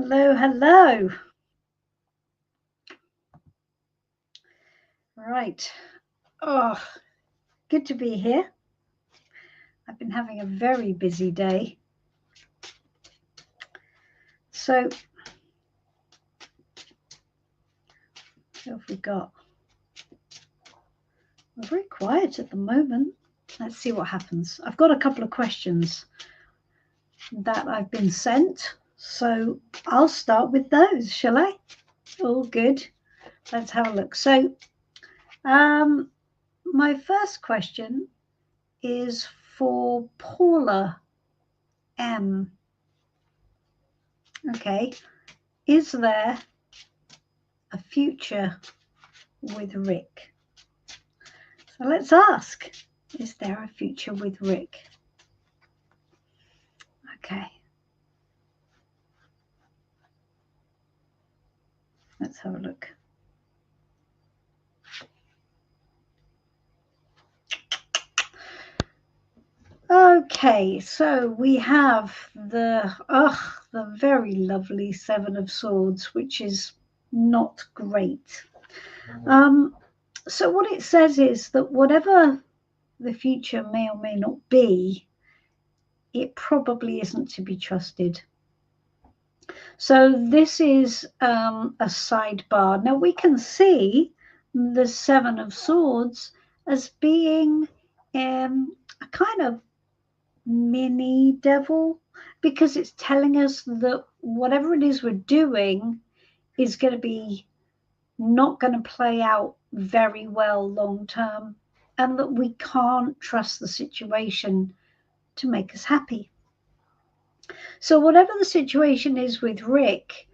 Hello, hello. Right. Oh, good to be here. I've been having a very busy day. So, what have we got? We're very quiet at the moment. Let's see what happens. I've got a couple of questions that I've been sent. So, I'll start with those, shall I? All good. Let's have a look. So, my first question is for Paula M. Okay. Is there a future with Rick? So let's ask, is there a future with Rick? Okay. Let's have a look. Okay, so we have the very lovely Seven of Swords, which is not great. So what it says is that whatever the future may or may not be, it probably isn't to be trusted. So this is a sidebar. Now we can see the Seven of Swords as being a kind of mini devil, because it's telling us that whatever it is we're doing is going to be not going to play out very well long term, and that we can't trust the situation to make us happy. So whatever the situation is with Rick,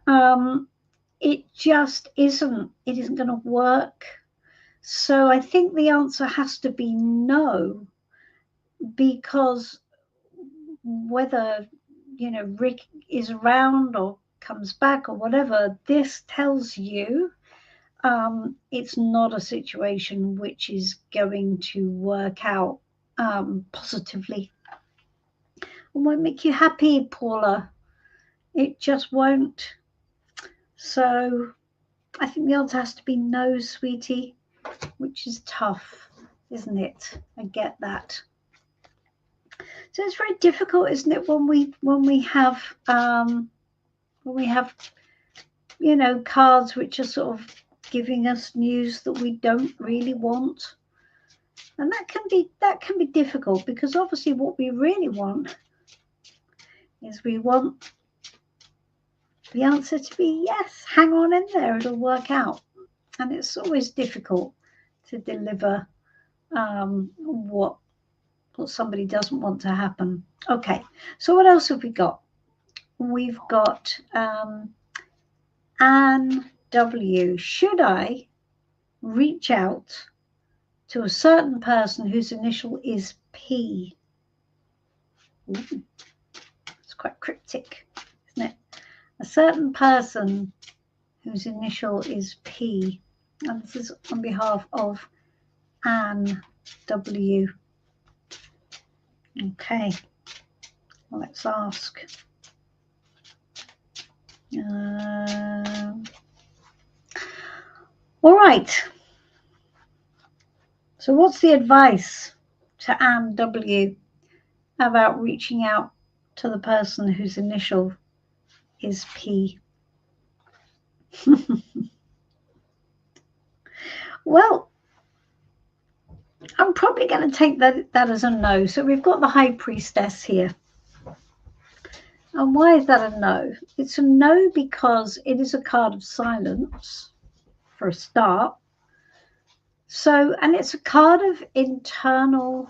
it just isn't going to work. So I think the answer has to be no, because whether Rick is around or comes back or whatever, this tells you it's not a situation which is going to work out positively. It won't make you happy, Paula. It just won't. So I think the answer has to be no, sweetie, which is tough, isn't it? I get that. So it's very difficult, isn't it, when we have cards which are sort of giving us news that we don't really want, and that can be difficult, because obviously what we really want is we want the answer to be yes, hang on in there, it'll work out. And it's always difficult to deliver what somebody doesn't want to happen. Okay, so what else have we got? We've got Anne W. Should I reach out to a certain person whose initial is P? Ooh, it's quite cryptic, isn't it? A certain person whose initial is P. And this is on behalf of Anne W. Okay, let's ask. All right. So what's the advice to Anne W about reaching out to the person whose initial is P? Well, I'm probably going to take that as a no. So we've got the High Priestess here. And why is that a no? It's a no because it is a card of silence, for a start. So, and it's a card of internal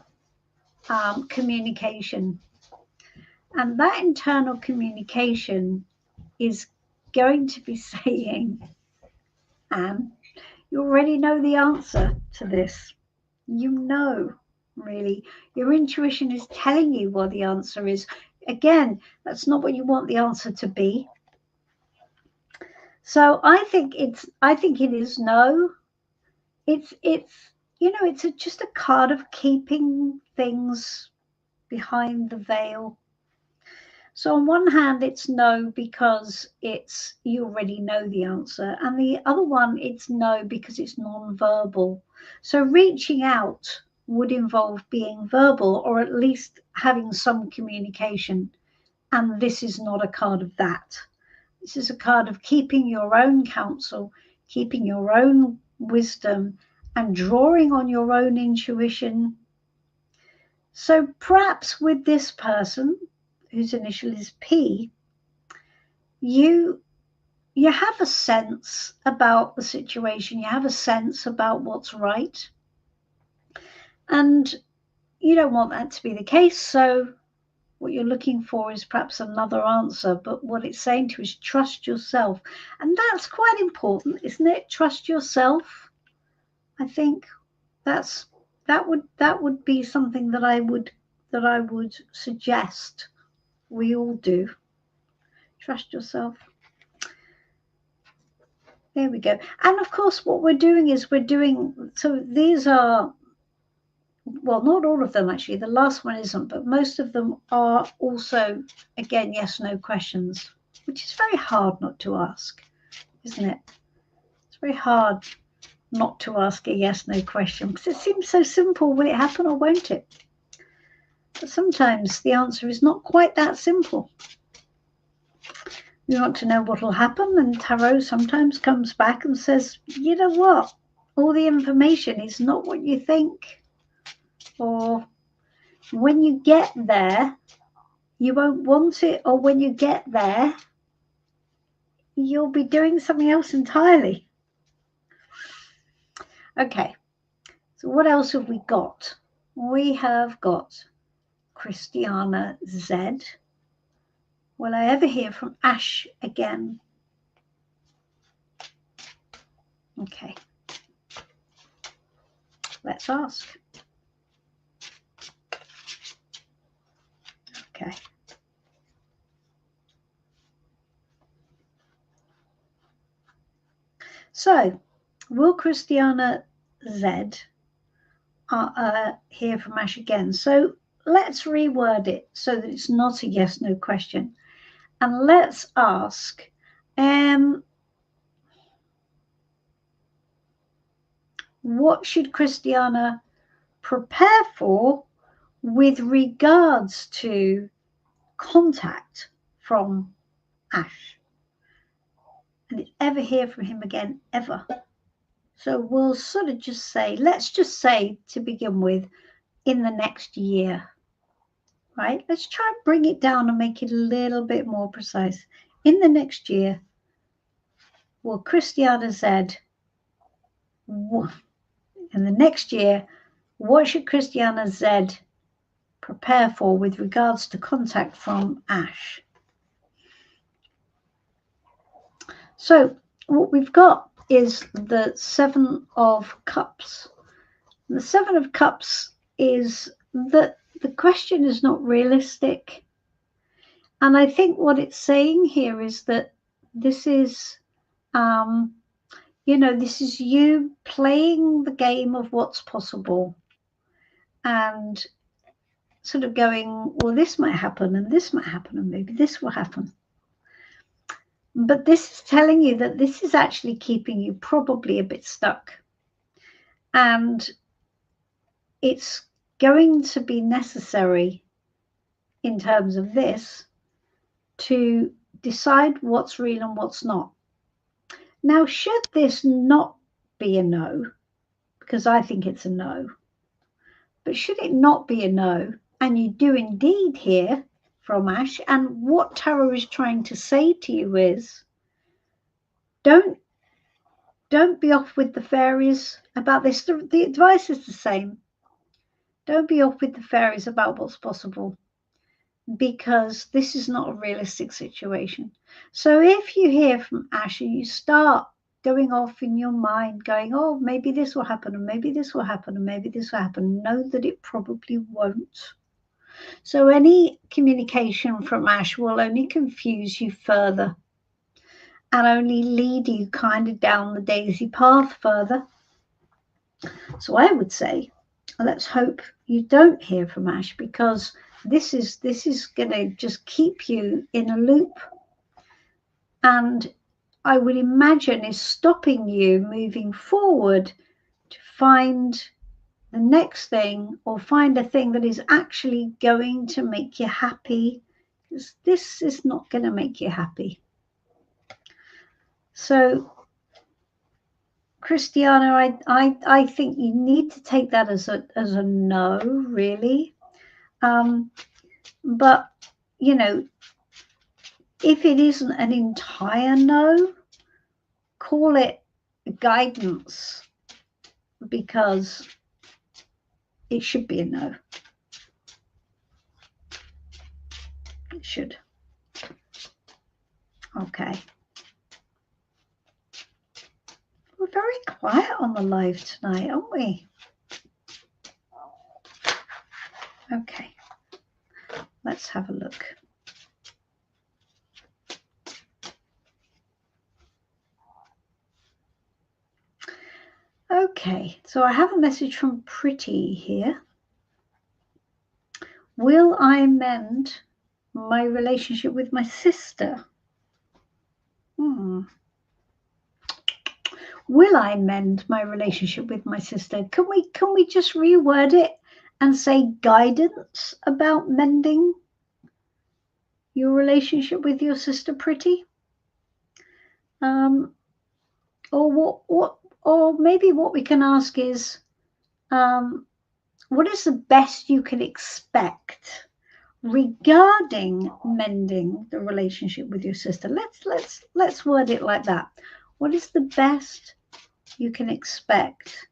communication. And that internal communication is going to be saying, Anne, you already know the answer to this. You know, really. Your intuition is telling you what the answer is. Again, that's not what you want the answer to be. So I think it is no. It's just a card of keeping things behind the veil. So on one hand, it's no because it's you already know the answer, and the other one, it's no because it's non-verbal. So reaching out would involve being verbal, or at least having some communication, and this is not a card of that. This is a card of keeping your own counsel, keeping your own wisdom, and drawing on your own intuition. So perhaps with this person, whose initial is P, you have a sense about the situation, you have a sense about what's right, and you don't want that to be the case. So what you're looking for is perhaps another answer, but what it's saying to you is trust yourself. And that's quite important, isn't it? Trust yourself. I think that would be something that I would suggest we all do. Trust yourself. There we go. And of course, what we're doing is so these are, well, not all of them actually. The last one isn't, but most of them are also, again, yes, no questions, which is very hard not to ask, isn't it? It's very hard not to ask a yes, no question because it seems so simple. Will it happen or won't it? But sometimes the answer is not quite that simple. You want to know what will happen, and tarot sometimes comes back and says, you know what, all the information is not what you think, or when you get there you won't want it, or when you get there you'll be doing something else entirely. Okay, so what else have we got? We have got Christiana Z. Will I ever hear from Ash again? Okay, let's ask. Okay. So, will Christiana Z hear from Ash again? So let's reword it so that it's not a yes, no question. And let's ask, what should Christiana prepare for with regards to contact from Ash? And ever hear from him again, ever? So we'll sort of just say, let's just say to begin with, in the next year, right? Let's try and bring it down and make it a little bit more precise. In the next year, will Christiana Z, in the next year, what should Christiana Z prepare for with regards to contact from Ash? So what we've got is the Seven of Cups. The Seven of Cups is that the question is not realistic. And I think what it's saying here is that this is, this is you playing the game of what's possible and sort of going, well, this might happen and this might happen and maybe this will happen. But this is telling you that this is actually keeping you probably a bit stuck. And it's going to be necessary in terms of this to decide what's real and what's not. Now, should this not be a no, because I think it's a no, but should it not be a no, and you do indeed hear from Ash, and what tarot is trying to say to you is, don't be off with the fairies about this. The advice is the same. Don't be off with the fairies about what's possible, because this is not a realistic situation. So if you hear from Ash and you start going off in your mind going, oh, maybe this will happen and maybe this will happen and maybe this will happen, know that it probably won't. So any communication from Ash will only confuse you further and only lead you kind of down the daisy path further. So I would say, let's hope you don't hear from Ash, because this is going to just keep you in a loop, and I would imagine is stopping you moving forward to find the next thing, or find a thing that is actually going to make you happy, because this is not going to make you happy. So Christiana, I think you need to take that as a no, really. But you know, if it isn't an entire no, call it guidance, because it should be a no. It should. Okay. We're very quiet on the live tonight, aren't we? Okay. Let's have a look. Okay, so I have a message from Pretty here. Will I mend my relationship with my sister? Will I mend my relationship with my sister? Can we just reword it and say guidance about mending your relationship with your sister, Pretty? Or maybe what we can ask is, what is the best you can expect regarding mending the relationship with your sister? Let's word it like that. What is the best you can expect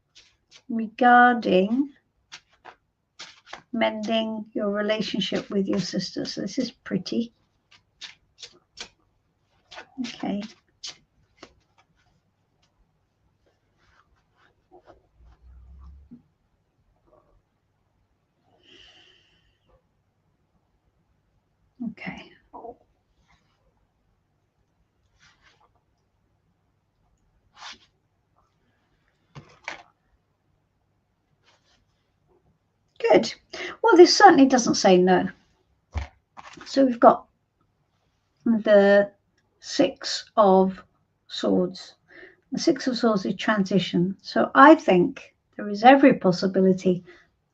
regarding mending your relationship with your sister? So this is Pretty. Okay. Okay. Good. Well, this certainly doesn't say no. So we've got the Six of Swords. The Six of Swords is transition. So I think there is every possibility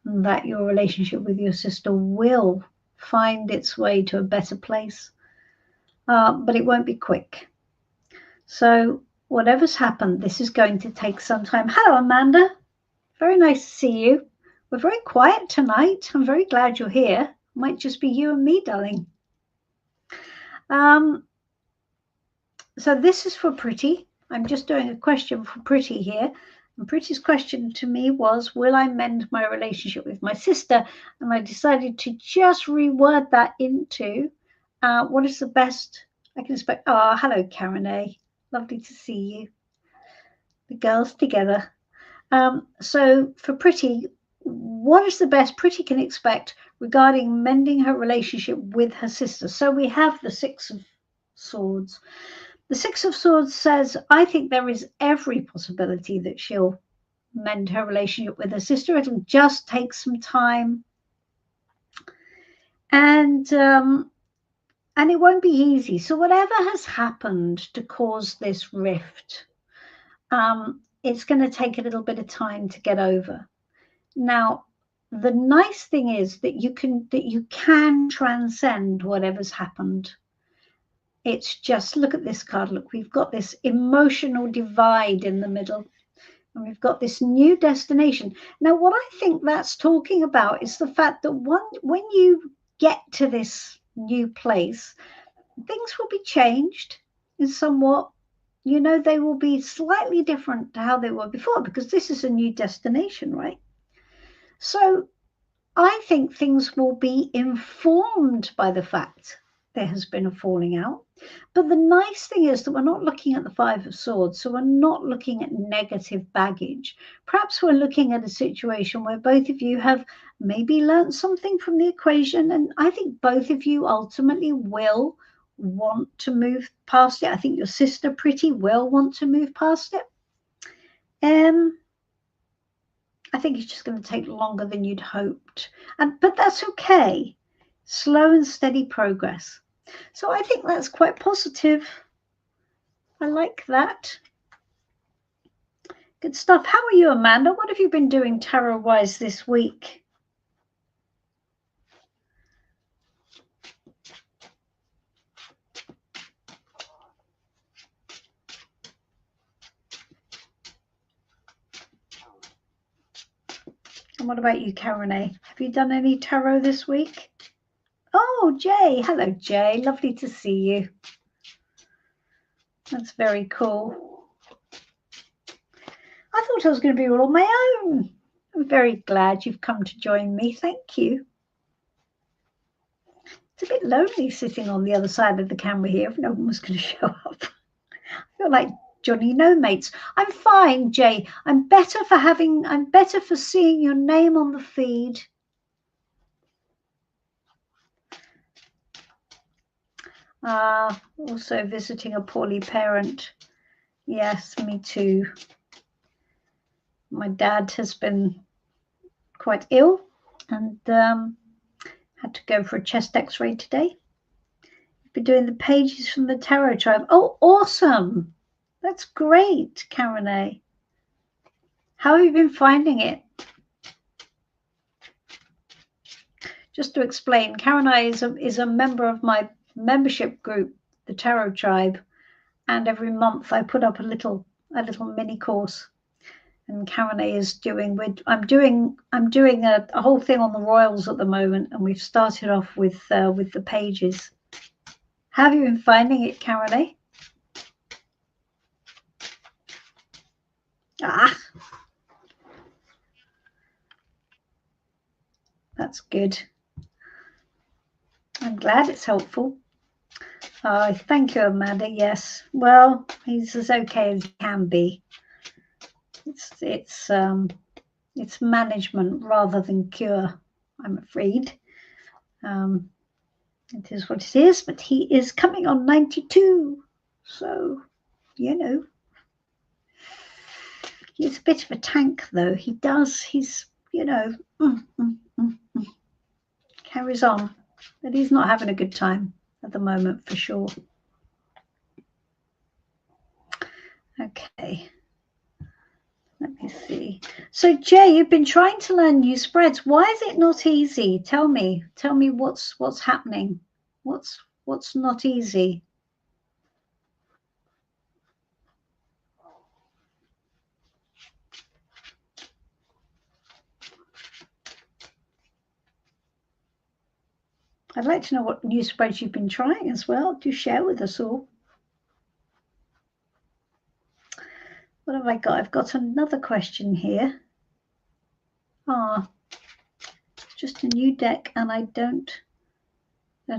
that your relationship with your sister will find its way to a better place, but it won't be quick. So whatever's happened, this is going to take some time. Hello, Amanda. Very nice to see you. We're very quiet tonight. I'm very glad you're here. Might just be you and me, darling. So this is for Pretty. I'm just doing a question for Pretty here. And Pretty's question to me was, will I mend my relationship with my sister? And I decided to just reword that into, what is the best I can expect? Oh, hello, Karen A. Lovely to see you. The girls together. So for Pretty, what is the best Pretty can expect regarding mending her relationship with her sister? So we have the Six of Swords. The Six of Swords says, I think there is every possibility that she'll mend her relationship with her sister. It'll just take some time. And it won't be easy. So whatever has happened to cause this rift, it's going to take a little bit of time to get over. Now, the nice thing is that you can transcend whatever's happened. It's just, look at this card. Look, we've got this emotional divide in the middle, and we've got this new destination. Now, what I think that's talking about is the fact that when you get to this new place, things will be changed in somewhat. You know, they will be slightly different to how they were before, because this is a new destination, right? So I think things will be informed by the fact there has been a falling out. But the nice thing is that we're not looking at the Five of Swords, so we're not looking at negative baggage. Perhaps we're looking at a situation where both of you have maybe learned something from the equation, and I think both of you ultimately will want to move past it. I think your sister Pretty will want to move past it. I think it's just going to take longer than you'd hoped, but that's okay. Slow and steady progress. So I think that's quite positive. I like that. Good stuff. How are you, Amanda? What have you been doing tarot-wise this week? And what about you, Karen A? Have you done any tarot this week? Oh, Jay. Hello, Jay. Lovely to see you. That's very cool. I thought I was going to be all on my own. I'm very glad you've come to join me. Thank you. It's a bit lonely sitting on the other side of the camera here if no one was going to show up. I feel like Johnny No Mates. I'm fine, Jay. I'm better for seeing your name on the feed. Also visiting a poorly parent. Yes, me too. My dad has been quite ill and had to go for a chest x-ray today. I've been doing the pages from the Tarot Tribe. Oh, awesome. That's great, Karen A. How have you been finding it? Just to explain, Karen A is a member of my membership group, the Tarot Tribe, and every month I put up a little mini course. And Karen A is doing. I'm doing a whole thing on the royals at the moment, and we've started off with the pages. How have you been finding it, Karen A? That's good. I'm glad it's helpful. Thank you, Amanda. Yes. Well, he's as okay as he can be. It's management rather than cure, I'm afraid. It is what it is, but he is coming on 92. So, you know. He's a bit of a tank, though. He's, you know, carries on. But he's not having a good time at the moment, for sure. Okay. Let me see. So, Jay, you've been trying to learn new spreads. Why is it not easy? Tell me what's happening. What's not easy? I'd like to know what new spreads you've been trying as well. Do share with us all. What have I got? I've got another question here. Just a new deck, and I don't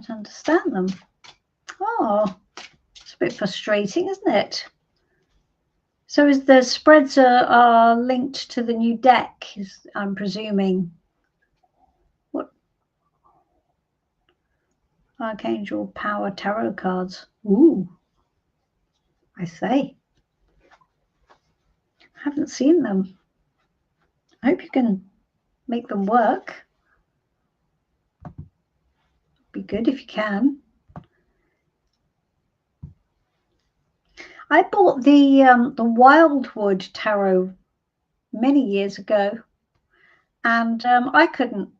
understand them. It's a bit frustrating, isn't it? So is the spreads are linked to the new deck, I'm presuming. What? Archangel Power Tarot cards. Ooh, I say. I haven't seen them. I hope you can make them work. Be good if you can. I bought the Wildwood Tarot many years ago, and I couldn't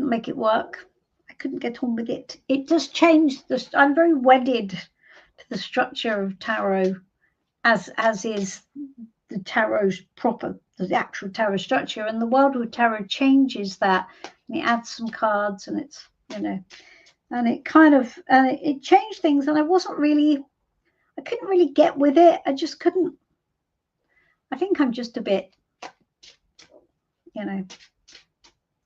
make it work. I couldn't get on with it. It just changed. I'm very wedded to the structure of tarot, as is the tarot's proper, the actual tarot structure, and the Wildwood Tarot changes that, and it adds some cards, and it's, you know, and it kind of, and it changed things, and I couldn't really get with it. I just couldn't. I think I'm just a bit, you know,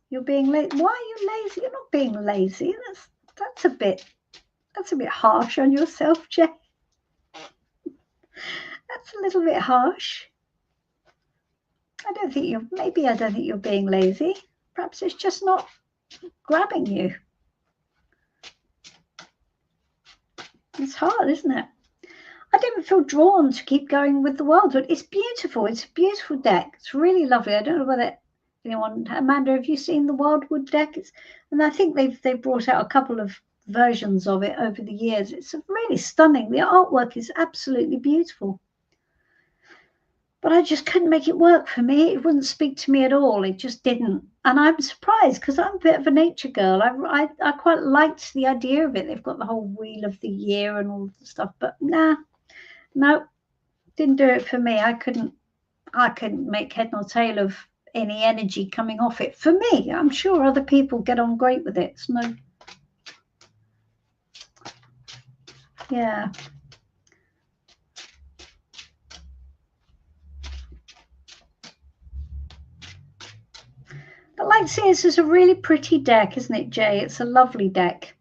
you're being lazy. Why are you lazy? You're not being lazy. That's a bit harsh on yourself, Jay. That's a little bit harsh. I don't think you're being lazy. Perhaps it's just not grabbing you. It's hard, isn't it? I didn't feel drawn to keep going with the Wildwood. It's beautiful. It's a beautiful deck. It's really lovely. I don't know whether Anyone, Amanda, have you seen the Wildwood deck? And I think they've brought out a couple of versions of it over the years. It's really stunning. The artwork is absolutely beautiful. But I just couldn't make it work for me. It wouldn't speak to me at all. It just didn't. And I'm surprised because I'm a bit of a nature girl. I quite liked the idea of it. They've got the whole Wheel of the Year and all the stuff. But no, didn't do it for me. I couldn't make head nor tail of any energy coming off it. For me, I'm sure other people get on great with it. It's no, yeah. But Lightseers is a really pretty deck, isn't it, Jay? It's a lovely deck.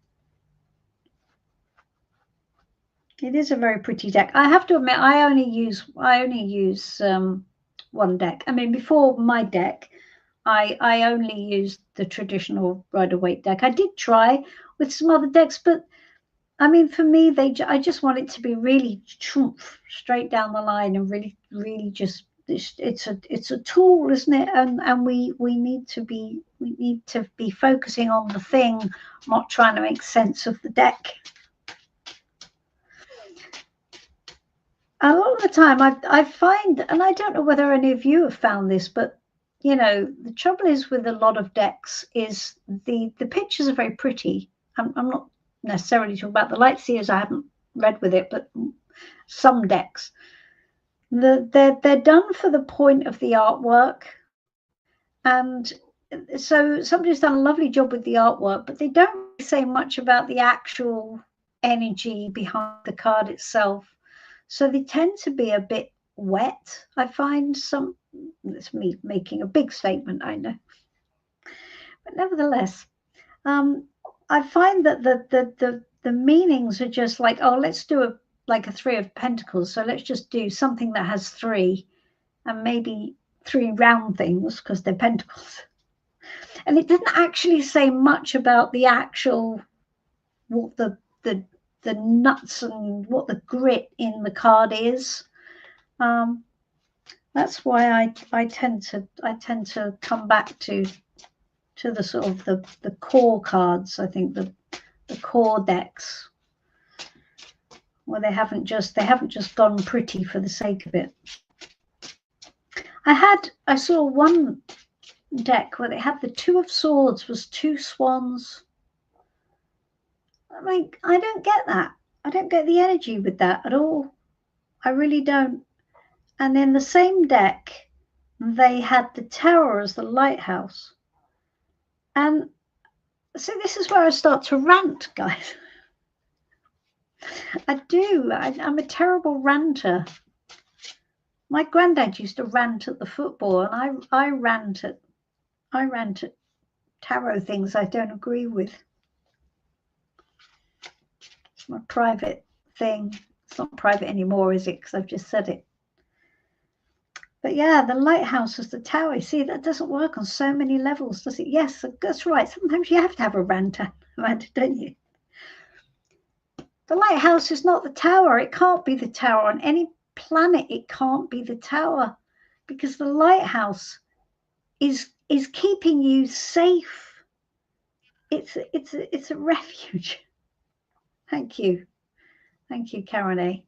It is a very pretty deck. I have to admit, I only use one deck. I mean, before my deck, I only used the traditional Rider-Waite deck. I did try with some other decks, but I mean, for me, I just want it to be really straight down the line and really just it's a tool, isn't it? And we need to be focusing on the thing, not trying to make sense of the deck. A lot of the time, I find, and I don't know whether any of you have found this, but you know, the trouble is with a lot of decks is the pictures are very pretty. I'm not necessarily talking about the Lightseers. I haven't read with it, but some decks, they're done for the point of the artwork, and so somebody's done a lovely job with the artwork, but they don't say much about the actual energy behind the card itself. So they tend to be a bit wet. I find some, it's me making a big statement, I know. But nevertheless, I find that the meanings are just like, oh, let's do like a 3 of Pentacles. So let's just do something that has 3 and maybe 3 round things because they're pentacles. And it didn't actually say much about the actual, what the nuts and what the grit in the card is. That's why I tend to come back to the sort of the core cards. I think the core decks, where they haven't just gone pretty for the sake of it. I saw one deck where they had the 2 of Swords was 2 swans. I mean, I don't get that. I don't get the energy with that at all. I really don't. And in the same deck, they had the Tower as the lighthouse. And so this is where I start to rant, guys. I do. I'm a terrible ranter. My granddad used to rant at the football, and I rant at tarot things I don't agree with. It's my private thing. It's not private anymore, is it? Because I've just said it. But yeah, the lighthouse is the tower. See, that doesn't work on so many levels, does it? Yes, that's right. Sometimes you have to have a ranter, don't you? The lighthouse is not the tower. It can't be the tower. On any planet, it can't be the tower, because the lighthouse is keeping you safe. It's a refuge. Thank you, Karen A.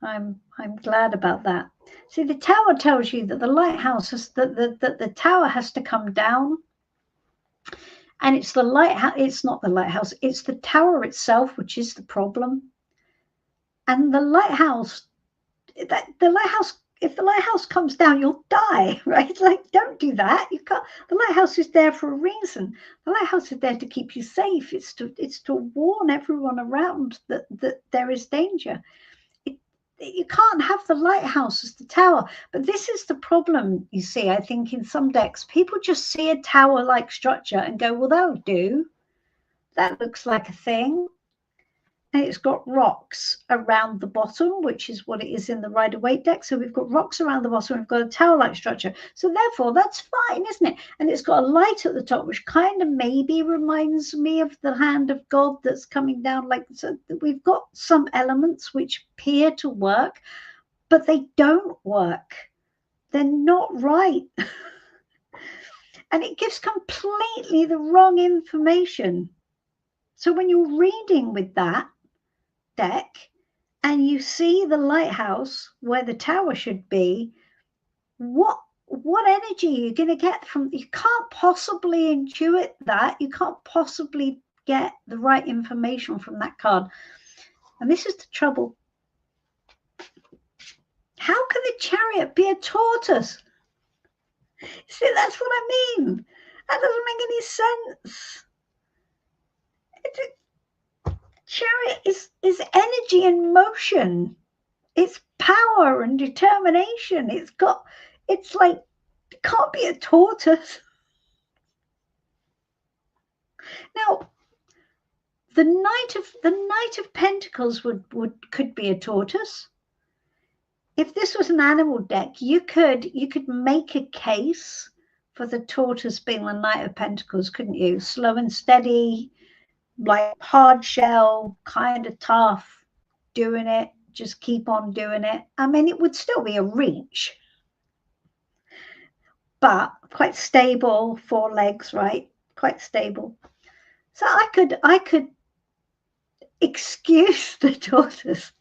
I'm glad about that. See, the tower tells you that the lighthouse is that the tower has to come down, and it's the lighthouse. It's not the lighthouse. It's the tower itself, which is the problem. And the lighthouse, if the lighthouse comes down, you'll die, right? It's like, don't do that. You can't. The lighthouse is there for a reason. The lighthouse is there to keep you safe. It's to warn everyone around that there is danger. You can't have the lighthouse as the tower. But this is the problem, you see, I think in some decks, people just see a tower-like structure and go, well, that'll do. That looks like a thing. And it's got rocks around the bottom, which is what it is in the Rider-Waite deck. So we've got rocks around the bottom, we've got a tower-like structure. So therefore, that's fine, isn't it? And it's got a light at the top, which kind of maybe reminds me of the hand of God that's coming down. Like, so we've got some elements which appear to work, but they don't work. They're not right. and it gives completely the wrong information. So when you're reading with that deck and you see the lighthouse where the tower should be, what energy are you going to get from? You can't possibly intuit that. You can't possibly get the right information from that card. And this is the trouble. How can the Chariot be a tortoise? See, that's what I mean. That doesn't make any sense. Chariot is energy and motion. It's power and determination. It's like, it can't be a tortoise. Now, the Knight of Pentacles could be a tortoise. If this was an animal deck, you could make a case for the tortoise being the Knight of Pentacles, couldn't you? Slow and steady, like hard shell, kind of tough, doing it, just keep on doing it. I mean, it would still be a reach, but quite stable, 4 legs, right? Quite stable. So I could excuse the tortoise,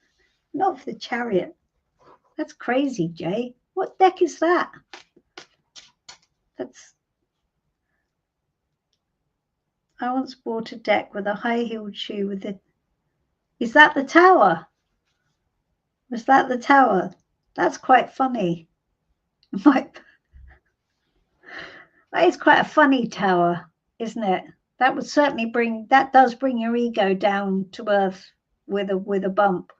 not the Chariot. That's crazy, Jay. What deck is that? I once bought a deck with a high-heeled shoe with it. Is that the Tower? Was that the Tower? That's quite funny. That is quite a funny tower, isn't it? That would certainly does bring your ego down to earth with a bump.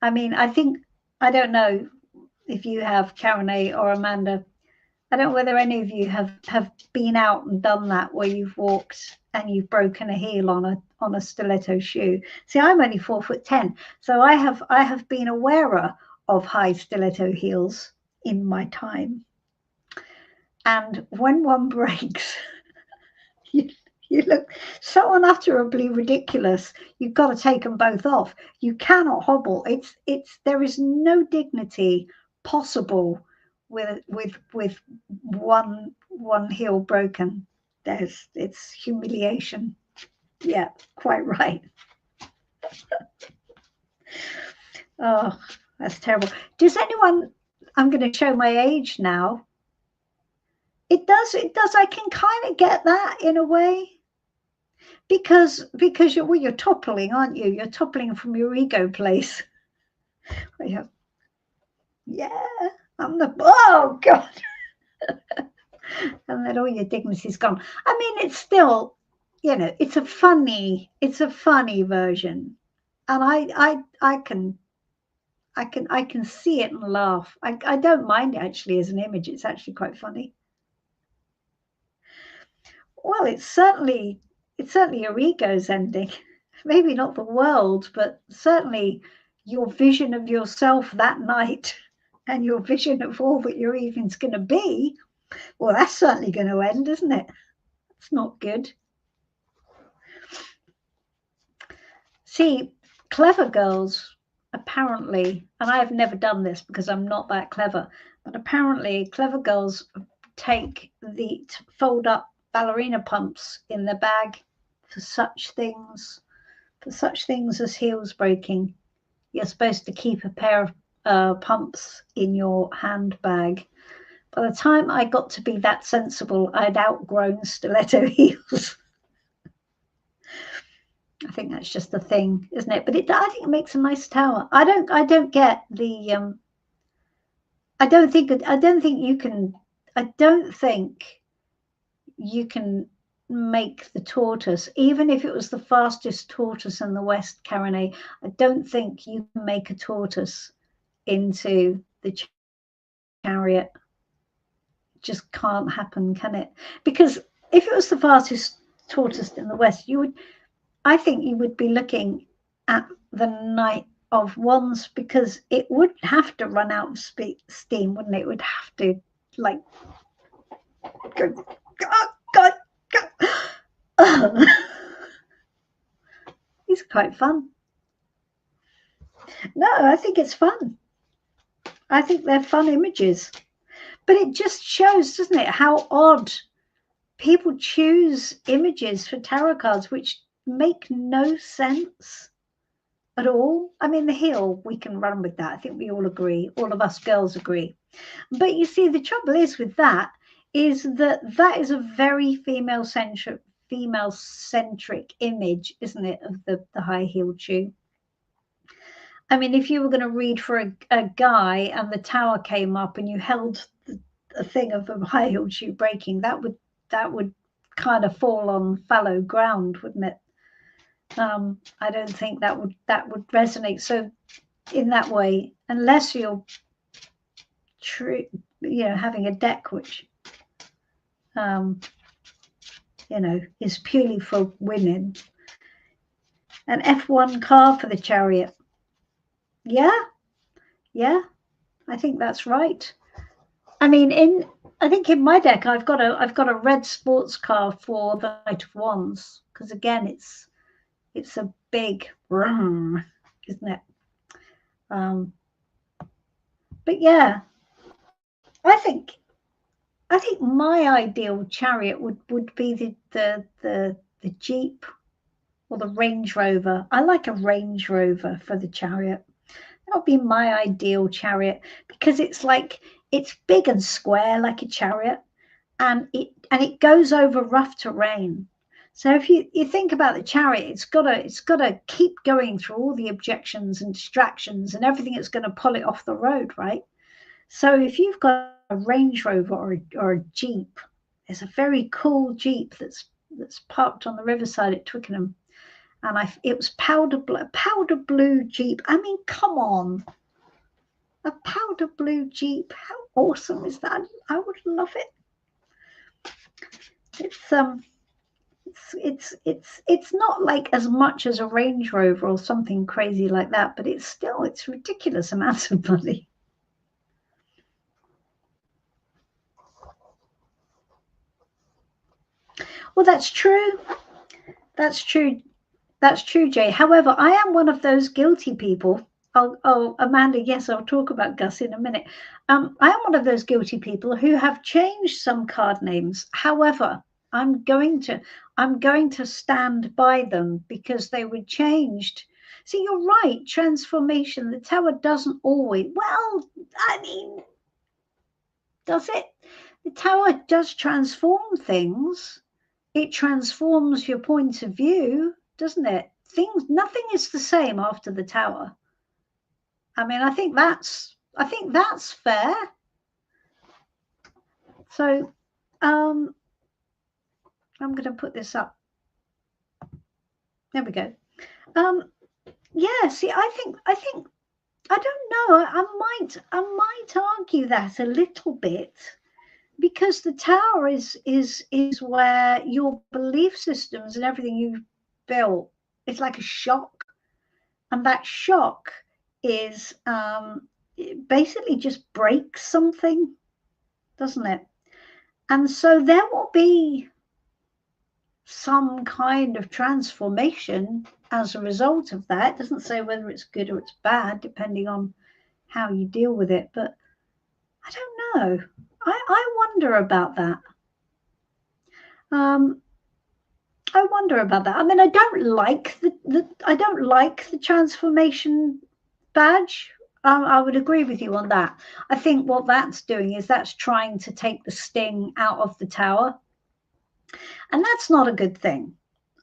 I mean, I don't know if you have, Karen A or Amanda, I don't know whether any of you have been out and done that, where you've walked and you've broken a heel on a stiletto shoe. See, I'm only 4'10", so I have been aware of high stiletto heels in my time. And when one breaks, you look so unutterably ridiculous. You've got to take them both off. You cannot hobble. There is no dignity possible with one heel broken. It's humiliation. Yeah, quite right. Oh, that's terrible. Does anyone? I'm going to show my age now. It does. I can kind of get that in a way, because you're toppling, aren't you? You're toppling from your ego place. Yeah, I'm the, oh God. And then all your dignity's gone. I mean, it's still, it's a funny version, and I can see it and laugh. I don't mind it actually as an image. It's actually quite funny. Well, it's certainly your ego's ending. Maybe not the world, but certainly your vision of yourself that night and your vision of all that your evening's going to be. Well, that's certainly going to end, isn't it? It's not good. See, clever girls, apparently, and I have never done this because I'm not that clever, but apparently clever girls fold up ballerina pumps in their bag for such things as heels breaking. You're supposed to keep a pair of pumps in your handbag. By the time I got to be that sensible, I'd outgrown stiletto heels. I think that's just the thing, isn't it? But I think it makes a nice tower. I don't get the I don't think you can make the tortoise, even if it was the fastest tortoise in the West, Karen A. I don't think you can make a tortoise into the Chariot. It just can't happen, can it? Because if it was the fastest tortoise in the West, I think you would be looking at the Knight of Wands, because it would have to run out of steam, wouldn't it? It would have to, like, go, oh God, go. It's quite fun. No, I think it's fun. I think they're fun images. But it just shows, doesn't it, how odd people choose images for tarot cards which make no sense at all. I mean, the heel, we can run with that. I think we all agree. All of us girls agree. But you see, the trouble is with that is that is a very female-centric image, isn't it, of the high-heeled shoe. I mean, if you were going to read for a guy and the tower came up and you held a thing of a high-heeled shoe breaking, that would kind of fall on fallow ground, wouldn't it? I don't think that would resonate so in that way, unless you're having a deck which is purely for women. An F1 car for the Chariot. Yeah, I think that's right. I mean, I think in my deck I've got a red sports car for the Knight of Wands, because again it's a big vroom, isn't it? But yeah, I think my ideal chariot would be the Jeep or the Range Rover. I like a Range Rover for the chariot. That would be my ideal chariot, because it's big and square like a chariot, and it goes over rough terrain. So if you think about the chariot, it's got to keep going through all the objections and distractions and everything that's going to pull it off the road, right? So if you've got a Range Rover or a Jeep, there's a very cool Jeep that's parked on the riverside at Twickenham, and it was powder blue Jeep. I mean, come on, a powder blue Jeep! How awesome is that? I would love it. It's not like as much as a Range Rover or something crazy like that, but it's ridiculous amounts of money. Well, that's true. That's true, Jay. However, I am one of those guilty people. Oh, Amanda, yes, I'll talk about Gus in a minute. I am one of those guilty people who have changed some card names. However, I'm going to stand by them because they were changed. See, you're right. Transformation. The tower doesn't always. Well, I mean, does it? The tower does transform things. It transforms your point of view, doesn't it? Nothing is the same after the tower. I mean, I think that's fair. So, I'm going to put this up. There we go. Yeah. See, I think I don't know. I might argue that a little bit, because the tower is where your belief systems and everything you've built, it's like a shock, and that shock is it basically just breaks something, doesn't it? And so there will be some kind of transformation as a result of that. It doesn't say whether it's good or it's bad, depending on how you deal with it, but I don't know. I wonder about that. I wonder about that. I mean, I don't like the transformation badge. I would agree with you on that. I think what that's doing is that's trying to take the sting out of the tower, and that's not a good thing.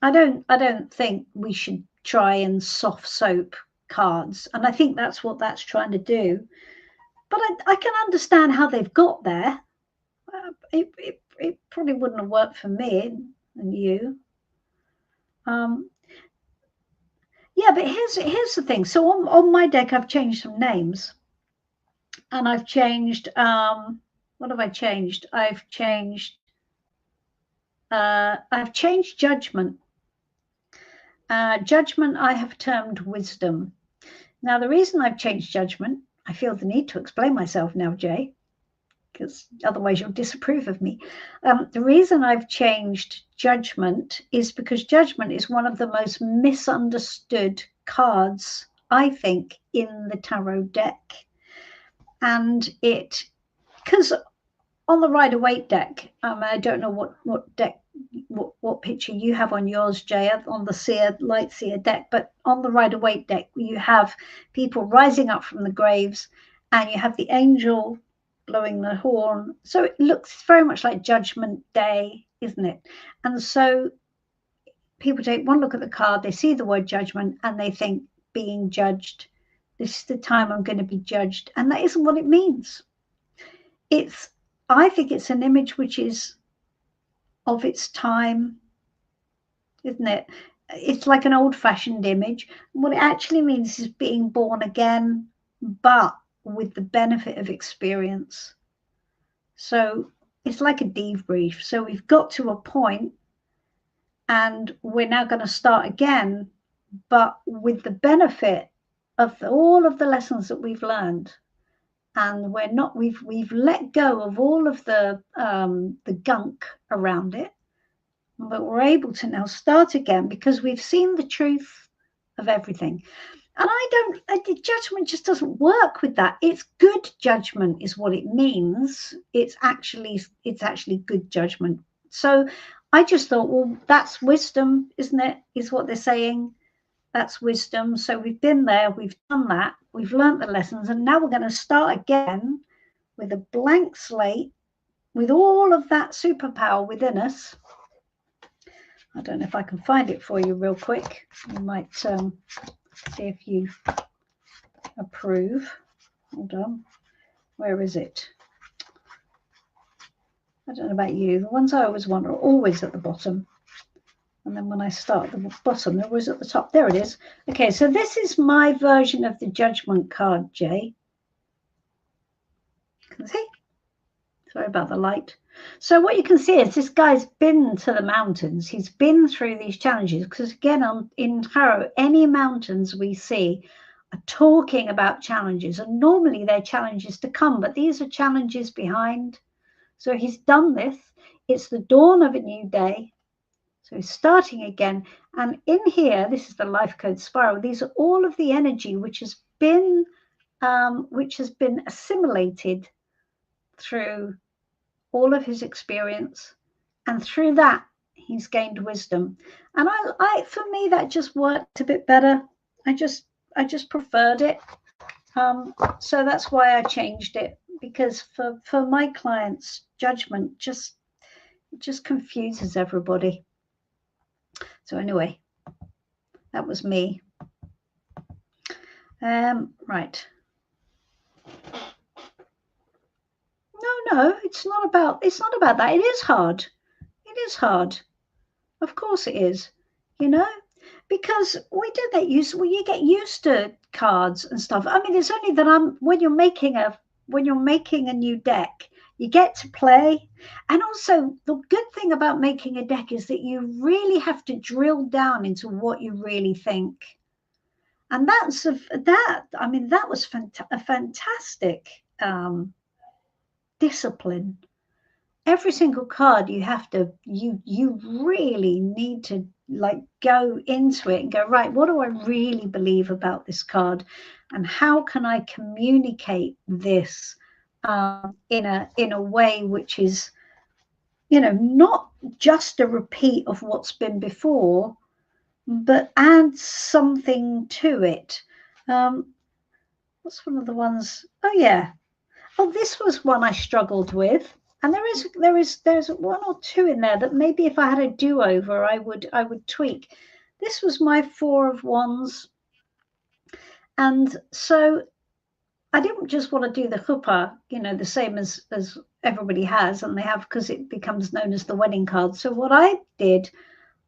I don't think we should try and soft soap cards, and I think that's what that's trying to do. But I can understand how they've got there. It probably wouldn't have worked for me and you. Yeah, but here's the thing. So on my deck, I've changed some names, and I've changed. What have I changed? I've changed judgment. Judgment I have termed wisdom. Now, the reason I've changed judgment, I feel the need to explain myself now, Jay, because otherwise you'll disapprove of me. The reason I've changed judgment is because judgment is one of the most misunderstood cards, I think, in the tarot deck. And because on the Rider-Waite deck, I don't know what deck, what picture you have on yours, Jay, on the Seer, Light Seer deck, but on the Rider-Waite deck, you have people rising up from the graves, and you have the angel blowing the horn. So it looks very much like Judgment Day, isn't it? And so people take one look at the card, they see the word judgment, and they think, being judged. This is the time I'm going to be judged. And that isn't what it means. I think it's an image which is of its time, isn't it? It's like an old-fashioned image. What it actually means is being born again, but with the benefit of experience. So it's like a debrief. So we've got to a point, and we're now going to start again, but with the benefit of all of the lessons that we've learned. And we've let go of all of the gunk around it, but we're able to now start again because we've seen the truth of everything. And judgment just doesn't work with that. It's good judgment is what it means. It's actually good judgment. So I just thought, well, that's wisdom, isn't it? Is what they're saying. That's wisdom. So we've been there, we've done that, we've learned the lessons, and now we're going to start again with a blank slate, with all of that superpower within us. I don't know if I can find it for you real quick. You might see if you approve. Hold on. Where is it? I don't know about you. The ones I always want are always at the bottom. And then when I start at the bottom, they're always at the top. There it is. Okay, so this is my version of the judgment card, Jay. Can you see? Sorry about the light. So what you can see is this guy's been to the mountains. He's been through these challenges because, again, in tarot, any mountains we see are talking about challenges. And normally they're challenges to come, but these are challenges behind. So he's done this. It's the dawn of a new day. So he's starting again. And in here, this is the life code spiral. These are all of the energy which has been assimilated through all of his experience. And through that, he's gained wisdom. And for me, that just worked a bit better. I just preferred it. So that's why I changed it, because for my clients, judgment just confuses everybody. So anyway, that was me. Right. No, it's not about that. It is hard. It is hard. Of course it is, because we do get used. Well, you get used to cards and stuff. I mean, it's only that when you're making a new deck, you get to play. And also the good thing about making a deck is that you really have to drill down into what you really think. And that was a fantastic discipline. Every single card you really need to go into it and go, right, what do I really believe about this card, and how can I communicate this in a way which is not just a repeat of what's been before, but add something to it. What's one of the ones? Oh yeah. Oh, this was one I struggled with. And there's one or two in there that maybe if I had a do-over, I would tweak. This was my Four of Wands. And so I didn't just want to do the chuppah, the same as everybody has, and they have, because it becomes known as the wedding card. So what I did,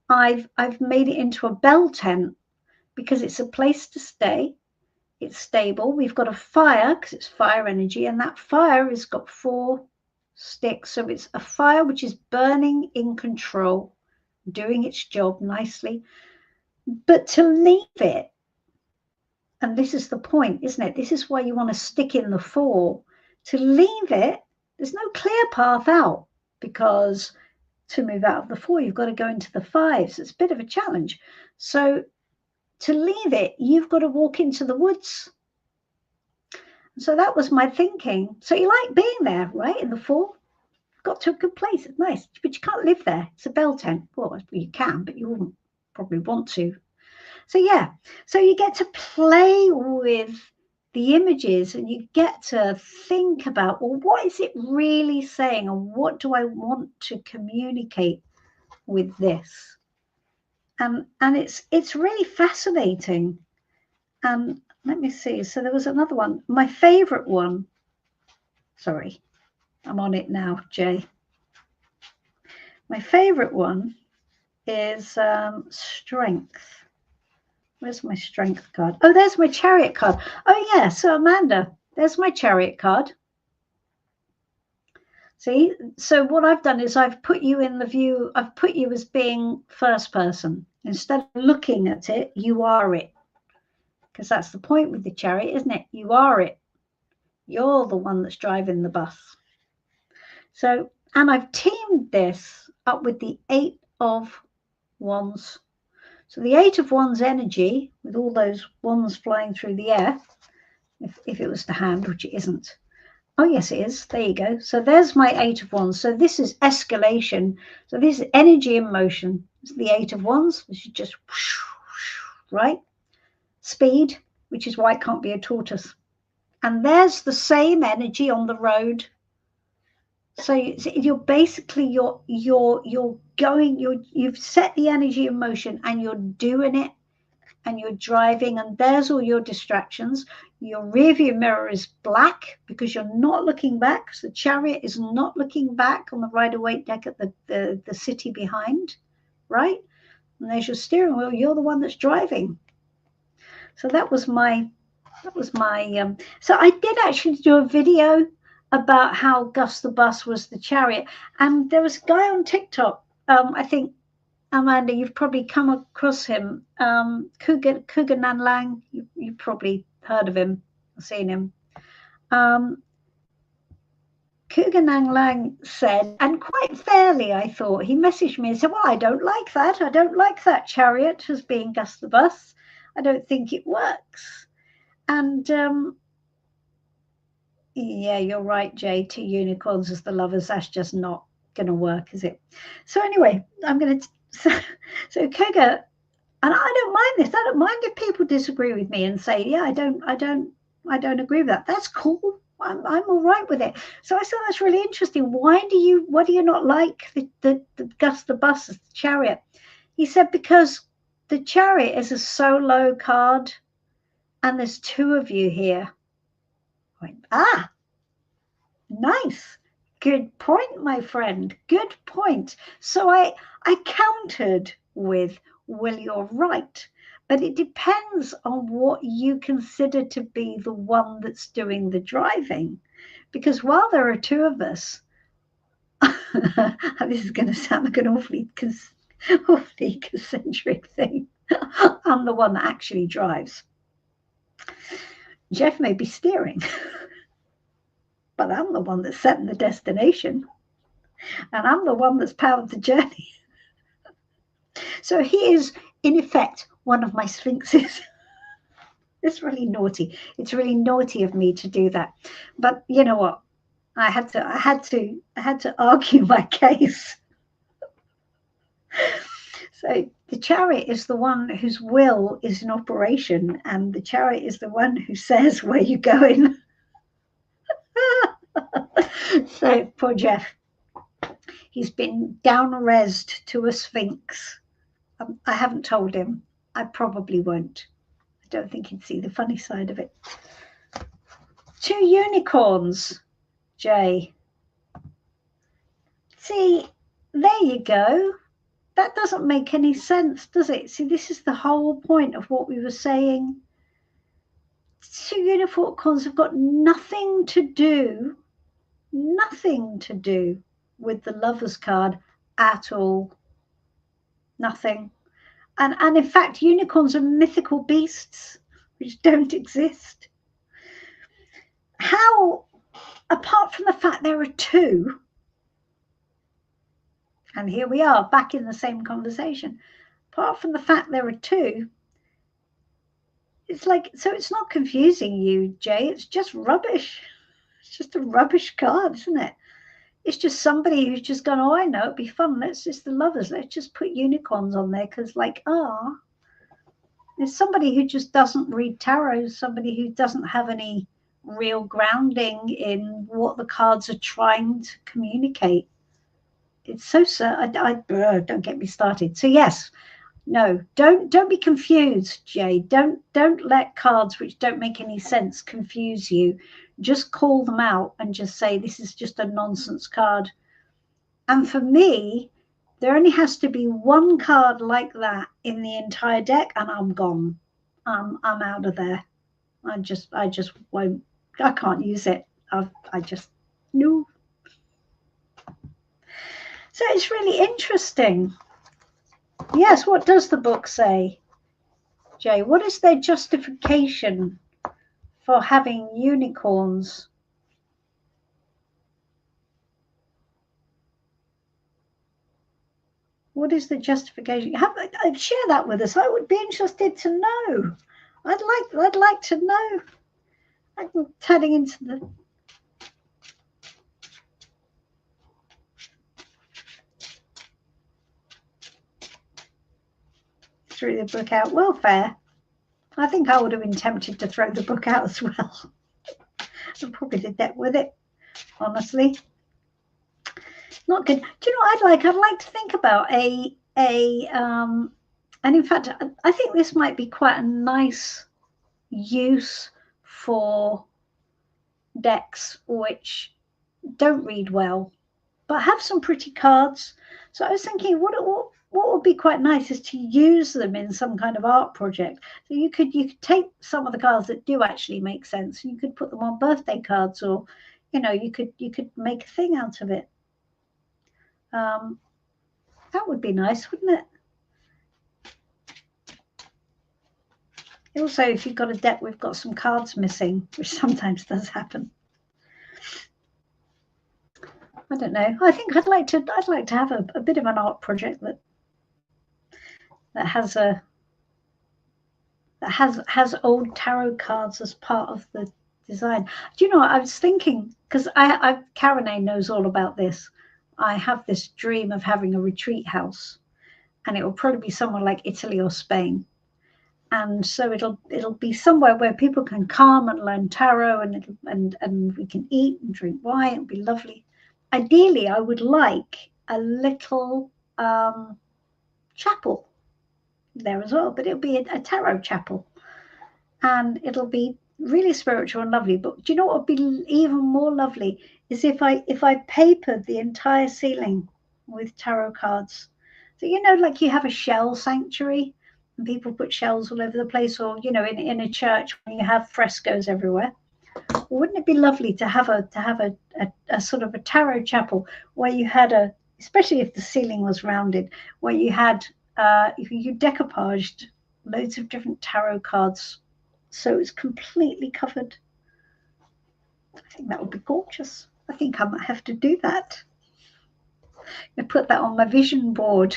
I've made it into a bell tent, because it's a place to stay. It's stable. We've got a fire because it's fire energy, and that fire has got 4 sticks. So it's a fire which is burning in control, doing its job nicely. But to leave it, and this is the point, isn't it? This is why you want to stick in the 4. To leave it, there's no clear path out, because to move out of the 4, you've got to go into the 5. So it's a bit of a challenge. So to leave it, you've got to walk into the woods. So that was my thinking. So you like being there, right, in the 4? got to a good place. It's nice, but you can't live there. It's a bell tent. Well, you can, but you wouldn't probably want to. So yeah, so you get to play with the images and you get to think about, well, what is it really saying, and what do I want to communicate with this? And it's really fascinating. And let me see. So there was another one. My favorite one. Sorry, I'm on it now, Jay. My favorite one is strength. Where's my strength card? Oh, there's my chariot card. Oh, yeah. So, Amanda, there's my chariot card. See? So what I've done is I've put you in the view, I've put you as being first person. Instead of looking at it, you are it. Because that's the point with the chariot, isn't it? You are it. You're the one that's driving the bus. So, and I've teamed this up with the 8 of Wands. So the 8 of Wands energy, with all those wands flying through the air, if it was the hand, which it isn't. Oh, yes, it is. There you go. So there's my 8 of Wands. So this is escalation. So this is energy in motion. It's the 8 of Wands, which is just, right? Speed, which is why it can't be a tortoise. And there's the same energy on the road. So you're basically, you've set the energy in motion and you're doing it and you're driving, and there's all your distractions. Your rear view mirror is black because you're not looking back. So the chariot is not looking back on the rider-waite deck at the city behind, right? And there's your steering wheel. You're the one that's driving. So that was my so I did actually do a video about how Gus the Bus was the chariot, and there was a guy on TikTok, I think, Amanda, you've probably come across him, Kuga Nan Lang. You've probably heard of him, seen him. Kuga Nan Lang said, and quite fairly, I thought, he messaged me and said, well, I don't like that. I don't like that chariot as being Gus the Bus. I don't think it works. And yeah, you're right, Jay. 2 unicorns as the lovers. That's just not going to work, is it? So anyway, I'm going to... So Kuga, and I don't mind this. I don't mind if people disagree with me and say, yeah, I don't agree with that. That's cool. I'm all right with it. So I thought that's really interesting. Why do you not like the Gus the Bus as the chariot? He said, because the chariot is a solo card and there's 2 of you here. I went, nice. Good point, my friend. Good point. So I countered with, well, you're right, but it depends on what you consider to be the one that's doing the driving. Because while there are 2 of us, this is going to sound like an awfully concentric thing. I'm the one that actually drives. Jeff may be steering, but I'm the one that's setting the destination, and I'm the one that's powered the journey. So he is, in effect, one of my sphinxes. It's really naughty. It's really naughty of me to do that. But you know what? I had to argue my case. So the chariot is the one whose will is in operation, and the chariot is the one who says where you're going. So poor Jeff. He's been down-resed to a sphinx. I haven't told him. I probably won't. I don't think he'd see the funny side of it. 2 unicorns, Jay. See, there you go. That doesn't make any sense, does it? See, this is the whole point of what we were saying. 2 unicorns have got nothing to do with the Lovers card at all. Nothing. And in fact, unicorns are mythical beasts which don't exist. How, apart from the fact there are 2, and here we are back in the same conversation, apart from the fact there are 2, it's like, so it's not confusing you, Jay, it's just rubbish. It's just a rubbish card, isn't it? It's just somebody who's just gone, oh, I know, it'd be fun. Let's just the lovers. Let's just put unicorns on there because, like, there's somebody who just doesn't read tarot, somebody who doesn't have any real grounding in what the cards are trying to communicate. It's so don't get me started. So yes, no, don't be confused, Jay. Don't let cards which don't make any sense confuse you. Just call them out and just say this is just a nonsense card. And for me, there only has to be one card like that in the entire deck, and I'm gone. I'm out of there. I just won't. I can't use it. I just no. So it's really interesting. Yes, what does the book say, Jay? What is their justification for having unicorns? What is the justification? Share that with us. I would be interested to know. I'd like to know. I'm turning into the threw the book out. Well, fair. I think I would have been tempted to throw the book out as well. I probably did that with it, honestly. Not good. Do you know what I'd like? I'd like to think about and in fact, I think this might be quite a nice use for decks which don't read well, but have some pretty cards. So I was thinking, what would be quite nice is to use them in some kind of art project. So you could take some of the cards that do actually make sense. You could put them on birthday cards, or you could make a thing out of it. That would be nice, wouldn't it? Also, if you've got a deck, we've got some cards missing, which sometimes does happen. I don't know. I think I'd like to have a bit of an art project that has old tarot cards as part of the design. Do you know what I was thinking? Because Caroline knows all about this. I have this dream of having a retreat house, and it will probably be somewhere like Italy or Spain. And so it'll be somewhere where people can come and learn tarot, and we can eat and drink wine. It'll be lovely. Ideally, I would like a little chapel there as well, but it'll be a tarot chapel, and it'll be really spiritual and lovely. But do you know what would be even more lovely is if I papered the entire ceiling with tarot cards. So like you have a shell sanctuary and people put shells all over the place, or in a church when you have frescoes everywhere. Wouldn't it be lovely to have a sort of a tarot chapel where you had especially if the ceiling was rounded, where you had you decoupaged loads of different tarot cards so it's completely covered. I think that would be gorgeous. I think I might have to do that. I put that on my vision board.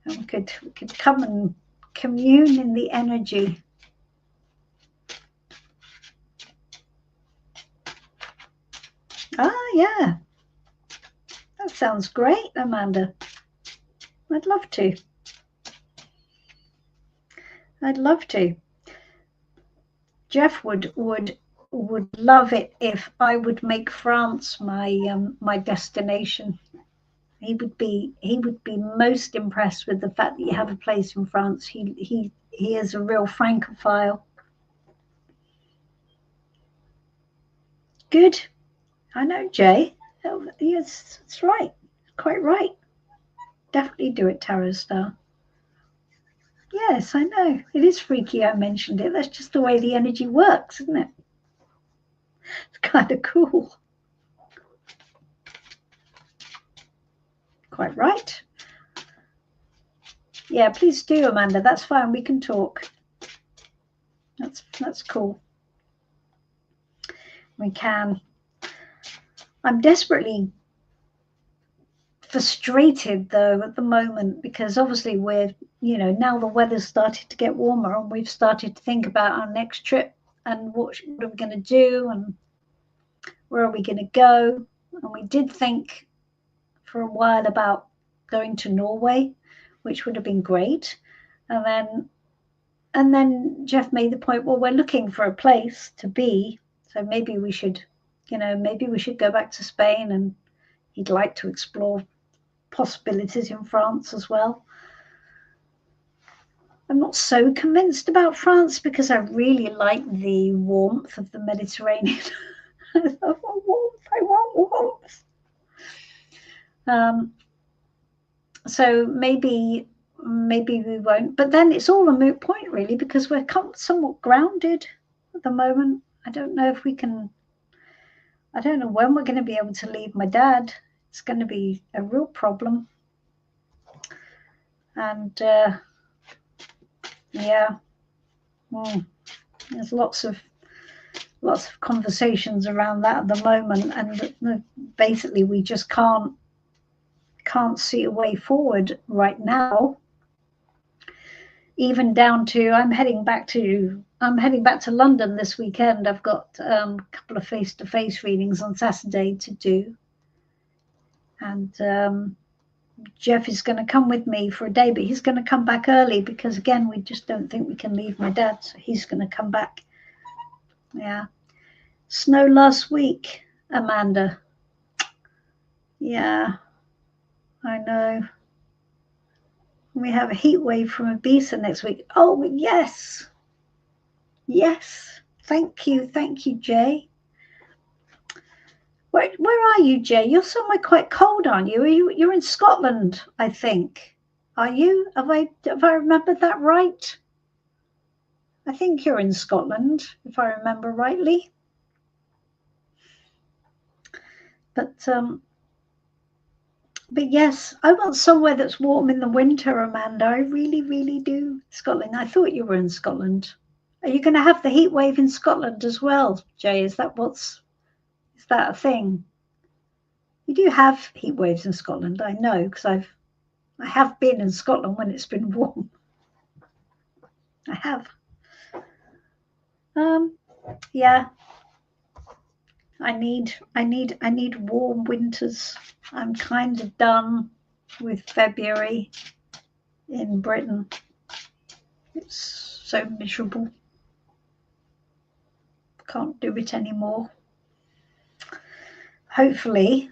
And we could come and commune in the energy. Yeah. That sounds great, Amanda. I'd love to. I'd love to. Jeff would love it if I would make France my destination. He would be most impressed with the fact that you have a place in France. He is a real Francophile. Good. I know, Jay. Yes, that's right. Quite right. Definitely do it, Tarot Star. Yes, I know. It is freaky I mentioned it. That's just the way the energy works, isn't it? It's kind of cool. Quite right. Yeah, please do, Amanda. That's fine. We can talk. That's cool. We can. I'm desperately frustrated though at the moment because obviously we're now the weather's started to get warmer and we've started to think about our next trip and what are we going to do, and where are we going to go? And we did think for a while about going to Norway, which would have been great. And then Jeff made the point, well, we're looking for a place to be, so maybe we should, maybe we should go back to Spain, and he'd like to explore possibilities in France as well. I'm not so convinced about France because I really like the warmth of the Mediterranean. I want warmth. So maybe we won't. But then it's all a moot point, really, because we're somewhat grounded at the moment. I don't know if we can. I don't know when we're going to be able to leave my dad. It's going to be a real problem. And yeah, there's lots of conversations around that at the moment, and basically we just can't see a way forward right now. Even down to I'm heading back to London this weekend. I've got a couple of face-to-face readings on Saturday to do, and Jeff is going to come with me for a day, but he's going to come back early because, again, we just don't think we can leave my dad, so he's going to come back. Yeah. Snow last week, Amanda. Yeah, I know. We have a heat wave from Ibiza next week. Oh, yes. Yes. Thank you, Jay. Where are you, Jay? You're somewhere quite cold, aren't you? You're in Scotland, I think. Are you? Have I remembered that right? I think you're in Scotland, if I remember rightly. But yes, I want somewhere that's warm in the winter, Amanda. I really, really do. Scotland. I thought you were in Scotland. Are you going to have the heat wave in Scotland as well, Jay? Is that a thing? You do have heat waves in Scotland, I know, because I have been in Scotland when it's been warm. I have. Yeah. I need warm winters. I'm kind of done with February in Britain. It's so miserable. Can't do it anymore. Hopefully,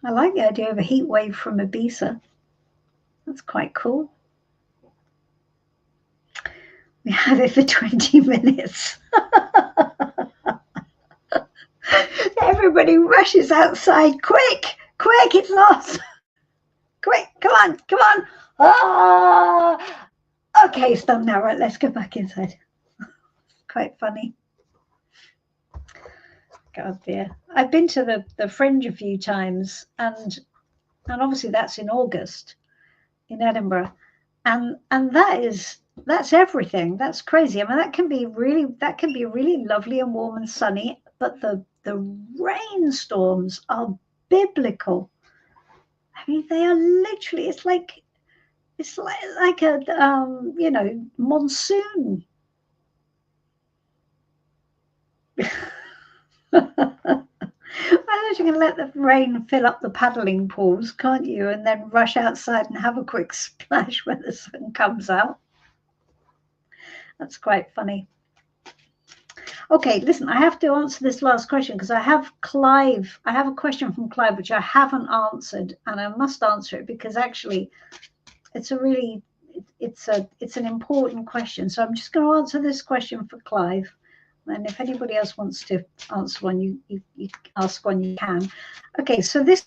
I like the idea of a heat wave from Ibiza. That's quite cool. We have it for 20 minutes. Everybody rushes outside. Quick, it's us. Quick, come on. Ah! Okay, stop now. Right, let's go back inside. Quite funny. God dear. I've been to the Fringe a few times, and obviously that's in August in Edinburgh, and that's everything. That's crazy. I mean, that can be really lovely and warm and sunny, but the rainstorms are biblical. I mean, they are literally. It's like a monsoon. I know you can let the rain fill up the paddling pools, can't you? And then rush outside and have a quick splash when the sun comes out. That's quite funny. Okay, listen, I have to answer this last question because I have a question from Clive which I haven't answered, and I must answer it because actually it's an important question. So I'm just going to answer this question for Clive. And if anybody else wants to answer one, you ask one, you can. Okay, so this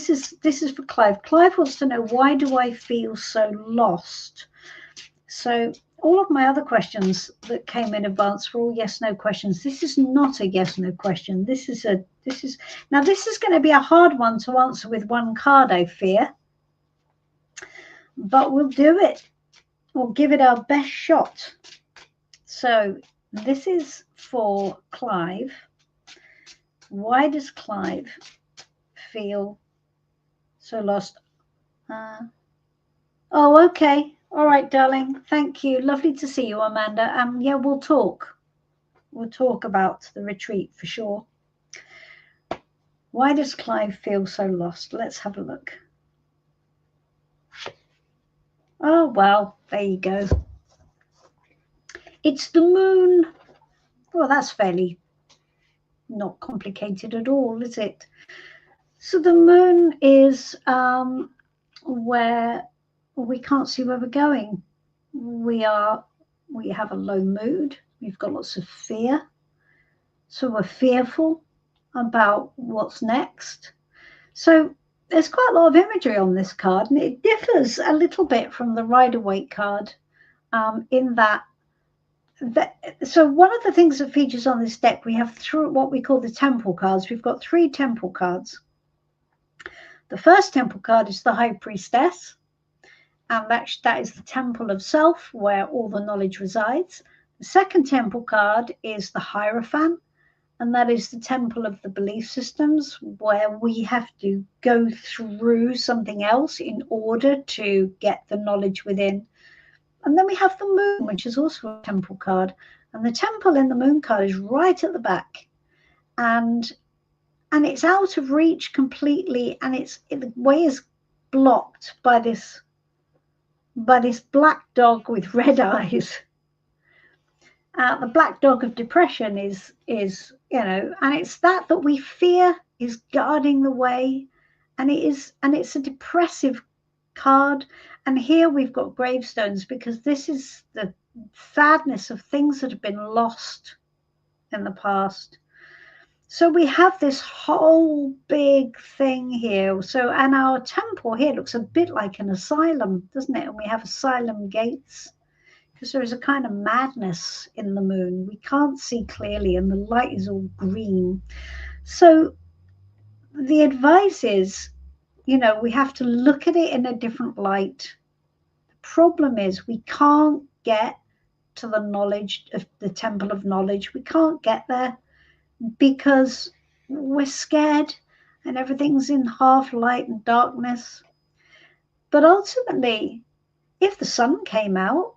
is for Clive. Clive wants to know, why do I feel so lost? So all of my other questions that came in advance were all yes/no questions. This is not a yes/no question. This is going to be a hard one to answer with one card, I fear. But we'll do it. We'll give it our best shot. So this is for Clive. Why does Clive feel so lost? Oh, okay. All right, darling. Thank you. Lovely to see you, Amanda. Yeah, we'll talk. we'll talk about the retreat for sure. Why does Clive feel so lost? Let's have a look. Oh, well, there you go. It's the moon. Well, that's fairly not complicated at all, is it? So the moon is where we can't see where we're going. We have a low mood. We've got lots of fear. So we're fearful about what's next. So there's quite a lot of imagery on this card, and it differs a little bit from the Rider-Waite card in that. So one of the things that features on this deck, we have what we call the temple cards. We've got 3 temple cards. The first temple card is the High Priestess, and that is the temple of self, where all the knowledge resides. The second temple card is the Hierophant, and that is the temple of the belief systems, where we have to go through something else in order to get the knowledge within. And then we have the moon, which is also a temple card. And the temple in the moon card is right at the back. And it's out of reach completely. And the way is blocked by this black dog with red eyes. The black dog of depression is, and it's that we fear is guarding the way. And it's a depressive card. And here we've got gravestones, because this is the sadness of things that have been lost in the past. So we have this whole big thing here. And our temple here looks a bit like an asylum, doesn't it? And we have asylum gates, because there is a kind of madness in the moon. We can't see clearly, and the light is all green. So the advice is, we have to look at it in a different light. The problem is we can't get to the knowledge of the temple of knowledge. We can't get there because we're scared and everything's in half light and darkness. But ultimately, if the sun came out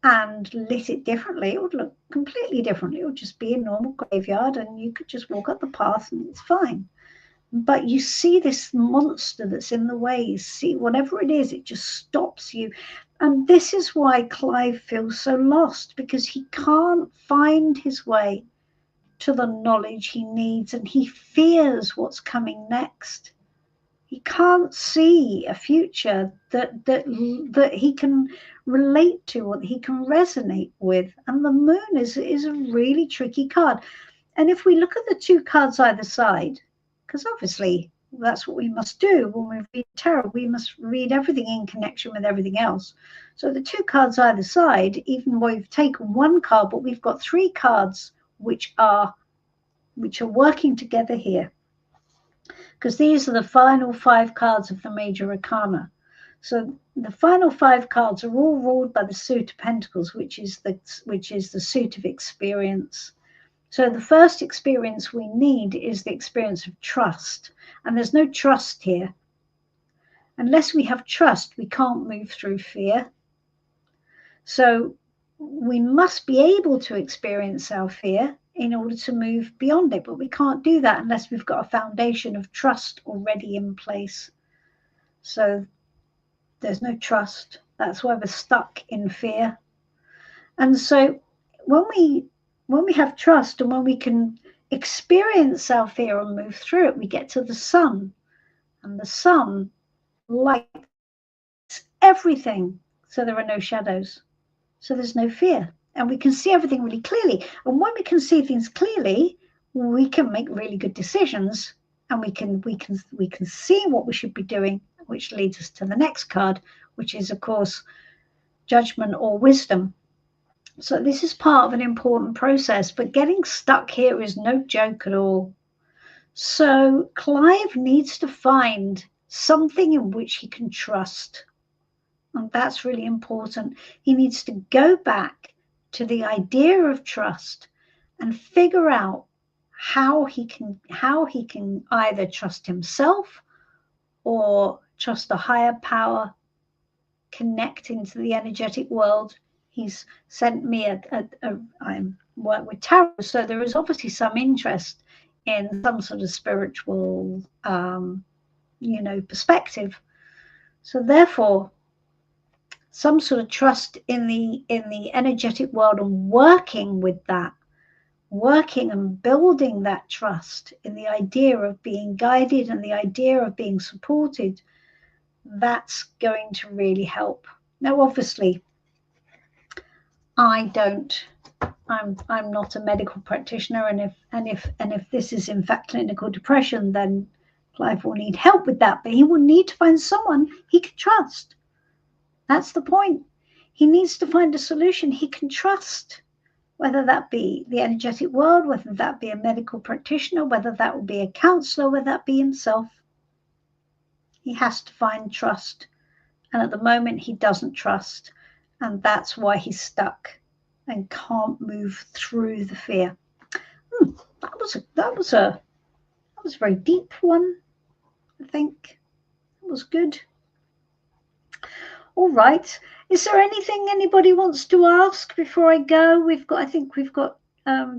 and lit it differently, it would look completely differently. It would just be a normal graveyard, and you could just walk up the path and it's fine. But you see this monster that's in the way. You see whatever it is, it just stops you. And this is why Clive feels so lost, because he can't find his way to the knowledge he needs, and he fears what's coming next. He can't see a future that he can relate to, or that he can resonate with. And the moon is a really tricky card. And if we look at the 2 cards either side, because obviously that's what we must do when we read tarot. We must read everything in connection with everything else. So the 2 cards either side, even though we've taken 1 card, but we've got 3 cards which are working together here, because these are the final 5 cards of the major arcana. So the final 5 cards are all ruled by the suit of pentacles, which is the suit of experience. So the first experience we need is the experience of trust. And there's no trust here. Unless we have trust, we can't move through fear. So we must be able to experience our fear in order to move beyond it. But we can't do that unless we've got a foundation of trust already in place. So there's no trust. That's why we're stuck in fear. And so when we have trust, and when we can experience our fear and move through it, we get to the sun. And the sun lights everything, so there are no shadows. So there's no fear. And we can see everything really clearly. And when we can see things clearly, we can make really good decisions, and we can see what we should be doing, which leads us to the next card, which is, of course, judgment or wisdom. So this is part of an important process, but getting stuck here is no joke at all. So Clive needs to find something in which he can trust. And that's really important. He needs to go back to the idea of trust and figure out how he can either trust himself or trust a higher power, connect into the energetic world. He's sent me work with tarot. So there is obviously some interest in some sort of spiritual, perspective. So therefore, some sort of trust in the energetic world and working with that, working and building that trust in the idea of being guided and the idea of being supported, that's going to really help. Now, obviously, I'm not a medical practitioner, and if this is in fact clinical depression, then Clive will need help with that, but he will need to find someone he can trust. That's the point. He needs to find a solution he can trust, whether that be the energetic world, whether that be a medical practitioner, whether that will be a counselor, whether that be himself. He has to find trust. And at the moment, he doesn't trust. And that's why he's stuck and can't move through the fear. That was a very deep one, I think. It was good. All right. Is there anything anybody wants to ask before I go? I think we've got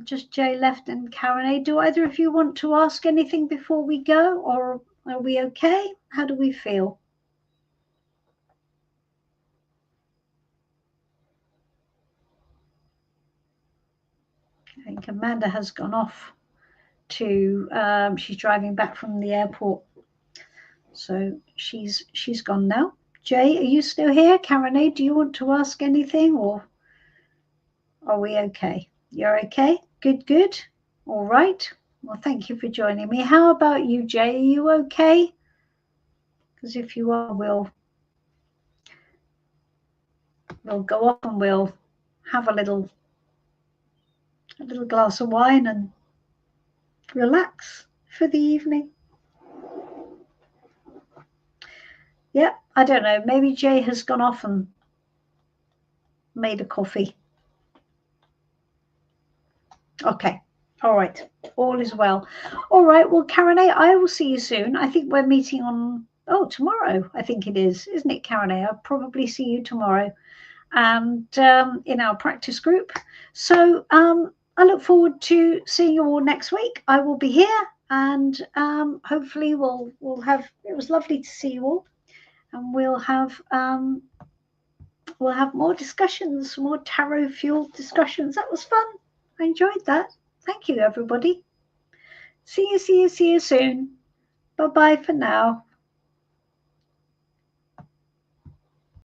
just Jay left and Karen A. Do either of you want to ask anything before we go, or are we okay? How do we feel? I think Amanda has gone off to, she's driving back from the airport. So she's gone now. Jay, are you still here? Karen A., do you want to ask anything, or are we okay? You're okay? Good. All right. Well, thank you for joining me. How about you, Jay? Are you okay? Because if you are, we'll go off and we'll have a little glass of wine and relax for the evening. Yeah, I don't know. Maybe Jay has gone off and made a coffee. Okay. All right. All is well. All right. Well, Karen A., I will see you soon. I think we're meeting on, tomorrow, I think it is. Isn't it, Karen A.? I'll probably see you tomorrow and in our practice group. So I look forward to seeing you all next week. I will be here, and hopefully we'll have, it was lovely to see you all, and we'll have more discussions, more tarot fueled discussions. That was fun. I enjoyed that. Thank you, everybody. See you soon. Bye-bye for now.